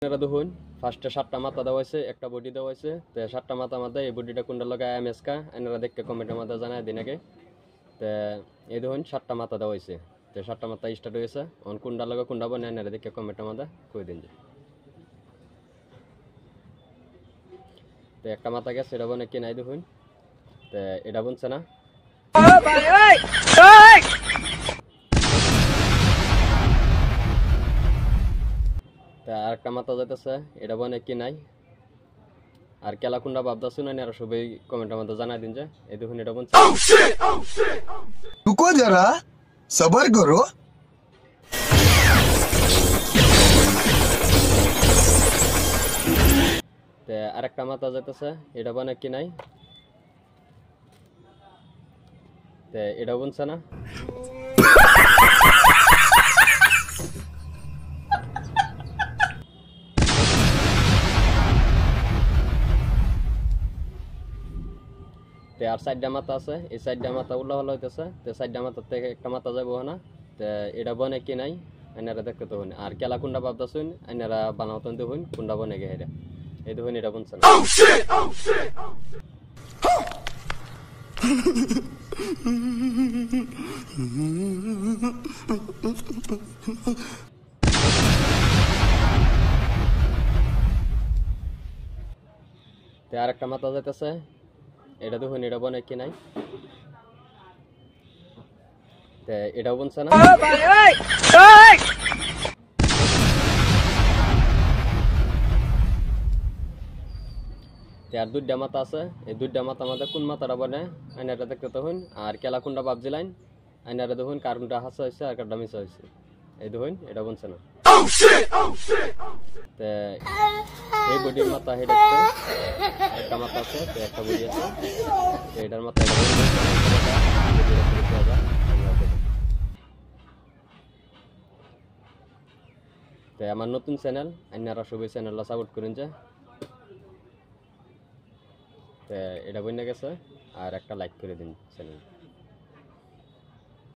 আপনারা দেখুন ফার্স্টে 7টা মাথা দেওয়া হয়েছে, একটা বডি দেওয়া হয়েছে। তো 7টা মাথা মধ্যে এই বডিটা কোনটা লগা এমএসকা আপনারা দেখতে কমেন্টের মধ্যে জানাই দিন আগে। তো এই দেখুন 7টা মাথা দেওয়া হয়েছে। তো 7টা মাথা স্টার্ট হয়েছে, অন কোনটা লগা কোনটা বনে আপনারা দেখতে কমেন্টের মধ্যে কই দিন। তো একটা মাথা গেছে, এটা বনে কি নাই দেখুন। তো এটা বনছে না, আর একটা মাথা যাইতেছে, এটা বনে কি নাই। আর কেলা কোনটা ভাবদা শুনানি আর সবাই কমেন্টের মধ্যে জানাই দিন যে এই দেখুন এটা বনছে। रुको जरा सबर करो। আরেকটা মাথা যাইতেছে, এটা বনে কি নাই। এটা বনছে না। আর 4টা মাথা আছে, এই 4টা মাথা উল্লা হলো হইতেছে। 4টা মাথা থেকে একটা মাথা যাবো না। এটা বনে কি নাই আইনারা দেখতে তো হন। আর কেলা কুন্ডা ভাবদা শুন আইনারা বানাওতন দেখুন কুন্ডা বনে গে হেরা। এই দেখুন এটা বনছে না। আর একটা মাথা যাইতেছে, এটা দেখুন এটা বনে কি নাই। এটাও বনছে না। আর 2টা মাথা আছে, এই 2টা মাথা মধ্যে কোন মাথাটা বনে আইনারা দেখতে তখন। আর কেলা কোনটা ভাবছিলেন আইনারা দেখুন কারণটা হাসা হয়েছে আর কারটা মিশা হয়েছে। এই দেখুন এটা বনছে না। এই বডির মাথা হেডে একটা মাথা আছে, একটা বডি আছে। এটার মাথা আমার নতুন চ্যানেল, আপনারা সবাই চ্যানেলটা সাপোর্ট করেন যে। এটা বইনা গেছে, আর একটা লাইক করে দিন চ্যানেল।